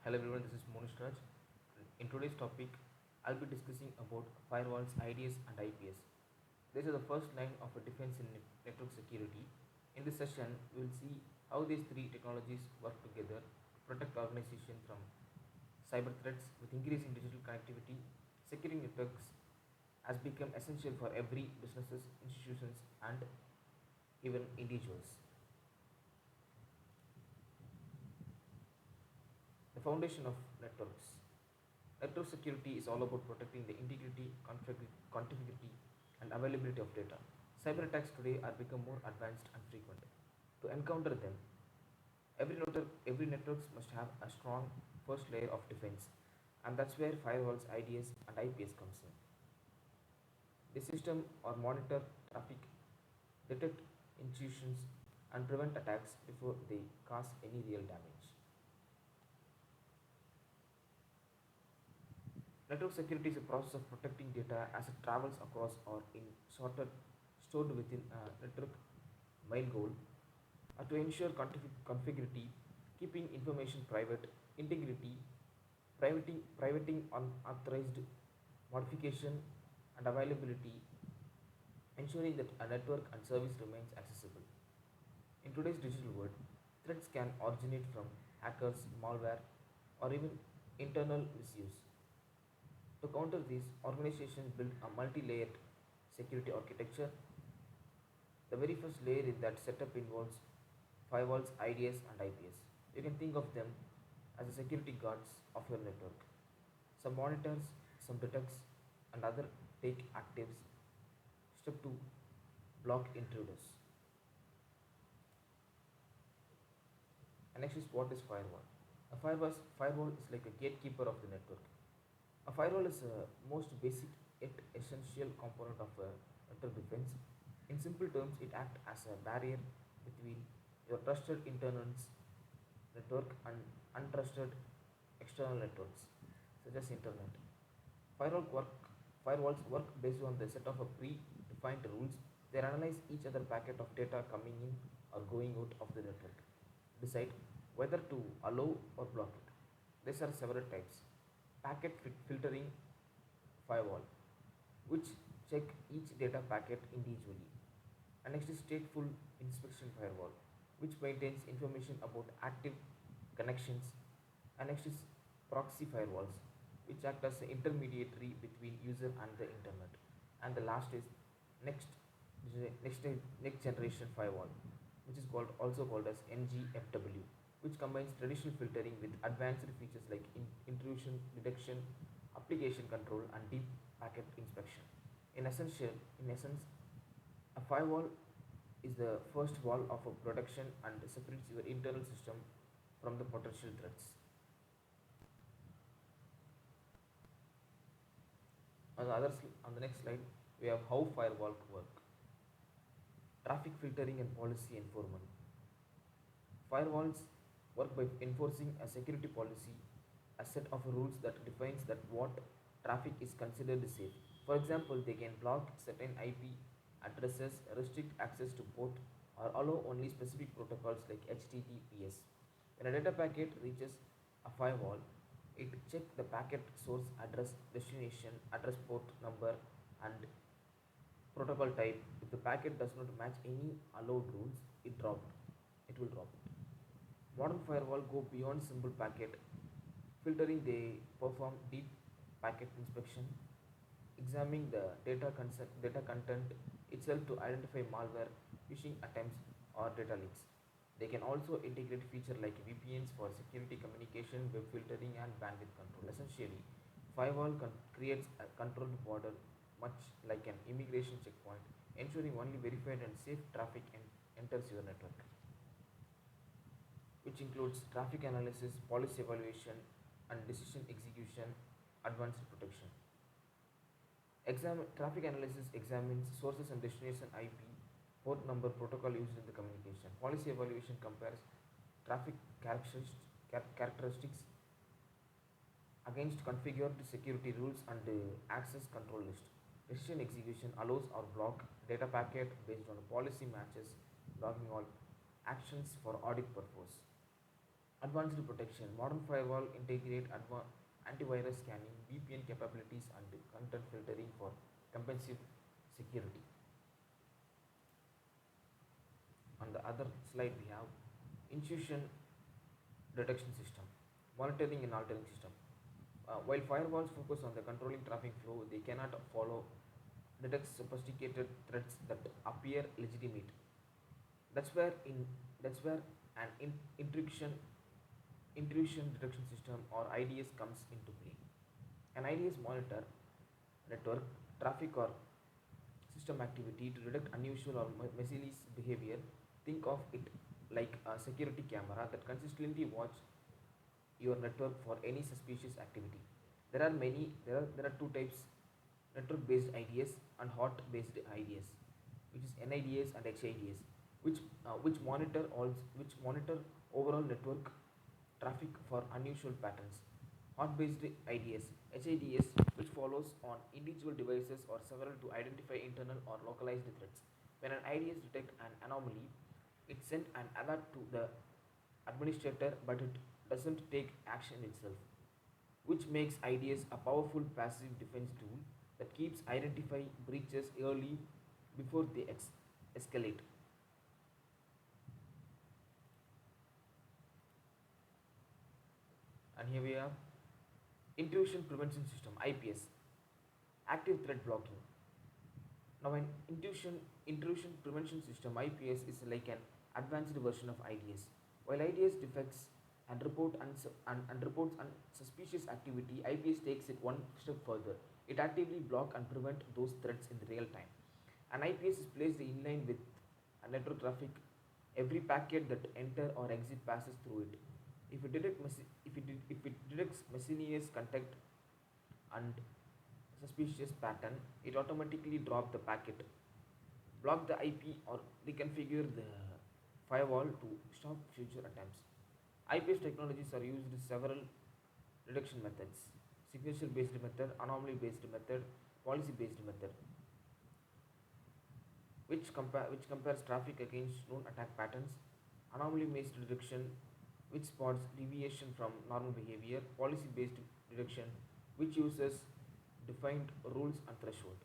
Hello everyone, this is Monish Raj. In today's topic, I'll be discussing about firewalls, IDS and IPS. This is the first line of a defense in network security. In this session, we'll see how these three technologies work together to protect organizations from cyber threats. With increasing digital connectivity, securing networks has become essential for every businesses, institutions and even individuals. The foundation of networks. Network security is all about protecting the integrity, contiguity, and availability of data. Cyber attacks today are become more advanced and frequent. To encounter them, every networks must have a strong first layer of defense, and that's where firewalls, IDS, and IPS comes in. The system or monitor traffic, detect intrusions, and prevent attacks before they cause any real damage. Network security is a process of protecting data as it travels across or in sorted stored within a network main goal to ensure configurity, keeping information private, integrity, privating unauthorized modification and availability, ensuring that a network and service remains accessible. In today's digital world, threats can originate from hackers, malware, or even internal misuse. To counter these, organizations build a multi-layered security architecture. The very first layer in that setup involves firewalls, IDS, and IPS. You can think of them as the security guards of your network. Some monitors, some detects, and other take actives. Step 2, block intruders. And next is, what is firewall? Firewall is like a gatekeeper of the network. A firewall is a most basic yet essential component of a network defense. In simple terms, it acts as a barrier between your trusted internal network and untrusted external networks, such as internet. Firewall work, Firewalls work based on the set of a predefined rules. They analyze each other packet of data coming in or going out of the network, decide whether to allow or block it. These are several types. Filtering firewall, which check each data packet individually. And next is stateful inspection firewall, which maintains information about active connections. And next is proxy firewalls, which act as an intermediary between user and the internet. And the last is next next generation firewall, which is also called as NGFW, which combines traditional filtering with advanced features like intrusion detection, application control, and deep packet inspection. In essence, a firewall is the first wall of a protection and separates your internal system from the potential threats. On the next slide, we have how firewall work. Traffic filtering and policy enforcement. Firewalls work by enforcing a security policy, a set of rules that defines that what traffic is considered safe. For example, they can block certain IP addresses, restrict access to port, or allow only specific protocols like HTTPS. When a data packet reaches a firewall, it checks the packet source address, destination, address port number, and protocol type. If the packet does not match any allowed rules, it will drop it. Modern firewall go beyond simple packet filtering. They perform deep packet inspection, examining the data content itself to identify malware, phishing attempts, or data leaks. They can also integrate features like VPNs for security communication, web filtering, and bandwidth control. Essentially, creates a controlled border, much like an immigration checkpoint, ensuring only verified and safe traffic enters your network, which includes traffic analysis, policy evaluation, and decision execution, advanced protection. Traffic analysis examines sources and destination IP, port number, protocol used in the communication. Policy evaluation compares traffic characteristics against configured security rules and access control list. Decision execution allows or block data packet based on policy matches, logging all actions for audit purpose. Advanced protection. Modern firewall integrate antivirus scanning, VPN capabilities, and content filtering for comprehensive security. On the other slide, we have intrusion detection system, monitoring and altering system. While firewalls focus on the controlling traffic flow, they cannot follow detect sophisticated threats that appear legitimate. That's where in that's where an intrusion detection system or IDS comes into play. An IDS monitor network traffic or system activity to detect unusual or malicious behavior. Think of it like a security camera that consistently watch your network for any suspicious activity. There are two types: network based IDS and hot based IDS, which is NIDS and HIDS, which monitor overall network traffic for unusual patterns. Hot based IDS HIDS, which follows on individual devices or several to identify internal or localized threats. When an IDS detects an anomaly, it sends an alert to the administrator, but it doesn't take action itself, which makes IDS a powerful passive defense tool that keeps identifying breaches early before they escalate. And here we have intrusion prevention system IPS, active threat blocking. Now, an intrusion prevention system (IPS) is like an advanced version of IDS. While IDS detects and reports unsuspicious activity, IPS takes it one step further. It actively block and prevent those threats in real time. An IPS is placed in line with a network traffic. Every packet that enter or exit passes through it. If it detects miscellaneous contact and suspicious pattern, it automatically drop the packet, block the IP, or reconfigure the firewall to stop future attempts. IPS technologies are used in several detection methods: signature based method, anomaly based method, policy based method, which compares traffic against known attack patterns; anomaly based detection, which spots deviation from normal behavior; policy based detection, which uses defined rules and threshold.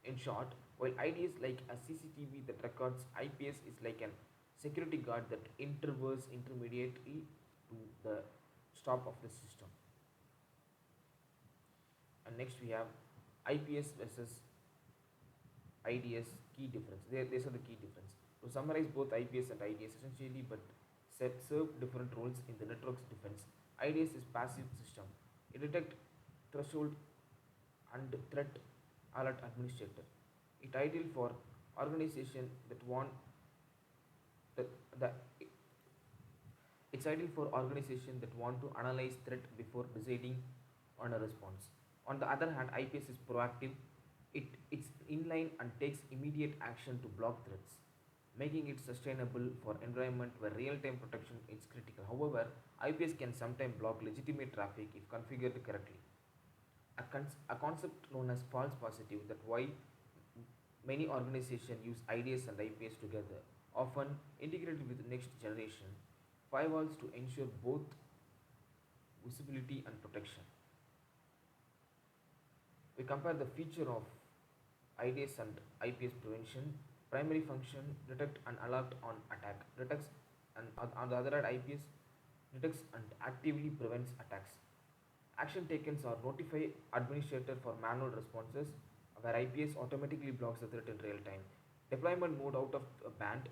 In short, while ID is like a CCTV that records, IPS is like an security guard that intervenes intermediately to the stop of the system. And next we have IPS versus IDS key difference. These are the key difference. To summarize both IPS and IDS essentially but serve different roles in the network's defense. IDS is passive system. It detects threshold and threat alert administrator. It ideal for organization that want that the it's ideal for organization that want to analyze threat before deciding on a response. On the other hand, IPS is proactive. It's inline and takes immediate action to block threats, making it sustainable for environment where real-time protection is critical. However, IPS can sometimes block legitimate traffic if configured correctly. A concept known as false positive that why many organizations use IDS and IPS together, often integrated with next generation firewalls to ensure both visibility and protection. We compare the feature of IDS and IPS prevention. Primary function: detect and alert on attack. Detects and on the other hand, IPS detects and actively prevents attacks. Action taken are notify administrator for manual responses, where IPS automatically blocks the threat in real time. Deployment mode: out of a band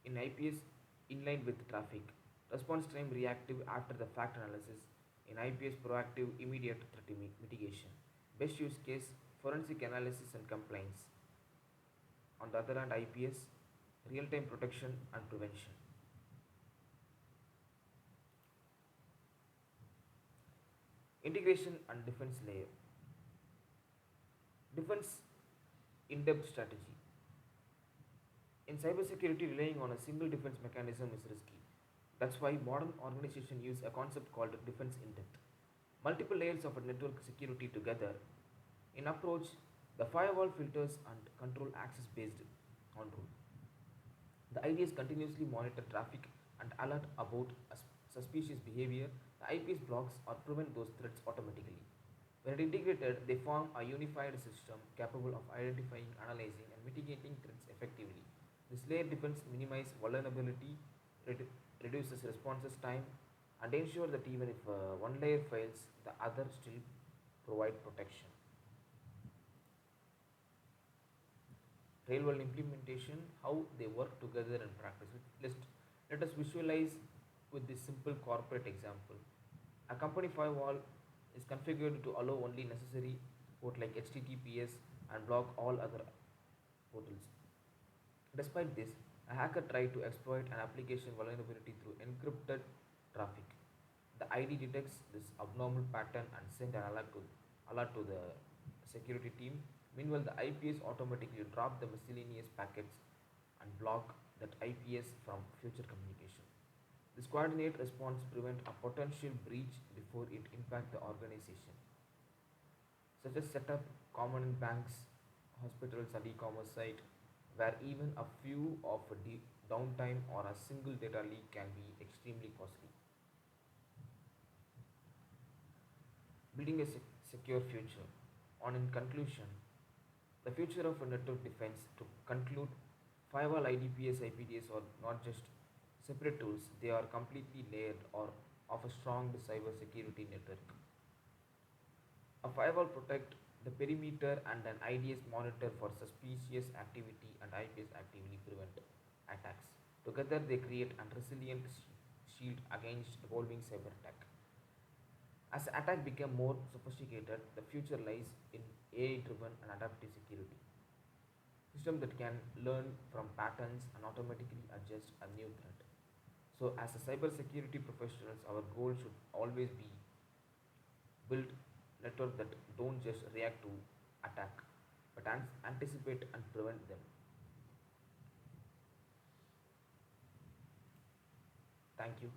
in IPS, inline with traffic. Response time: reactive after the fact analysis. In IPS, proactive immediate threat mitigation. Best use case: forensic analysis and compliance. On the other hand, IPS real time protection and prevention. Integration and defense layer. Defense in depth strategy. In cybersecurity, relying on a single defense mechanism is risky. That's why modern organizations use a concept called defense in depth. Multiple layers of a network security together. In approach, the firewall filters and control access based on rule. The idea is continuously monitor traffic and alert about suspicious behavior, the IPS blocks or prevent those threats automatically. When integrated, they form a unified system capable of identifying, analyzing, and mitigating threats effectively. This layer defense minimizes vulnerability, reduces responses time, and ensure that even if one layer fails, the other still provide protection. Real world implementation, how they work together in practice. Let us visualize with this simple corporate example. A company firewall is configured to allow only necessary port like HTTPS and block all other portals. Despite this, a hacker tried to exploit an application vulnerability through encrypted traffic. The ID detects this abnormal pattern and sends an alert to the security team. Meanwhile, the IPS automatically drop the miscellaneous packets and block that IPS from future communication. This coordinate response prevent a potential breach before it impact the organization, such as set up common in banks, hospitals, and e-commerce site, where even a few of a downtime or a single data leak can be extremely costly. Building a secure future. On in conclusion, the future of a network defense to conclude, firewall IDPS IPDS are not just separate tools, they are completely layered or of a strong cyber security network. A firewall protect the perimeter and an IDS monitor for suspicious activity and IPS actively prevent attacks. Together they create a resilient shield against evolving cyber attack. As the attack became more sophisticated, the future lies in AI-driven and adaptive security. System that can learn from patterns and automatically adjust a new threat. So, as a cybersecurity professionals, our goal should always be build network that don't just react to attack, but anticipate and prevent them. Thank you.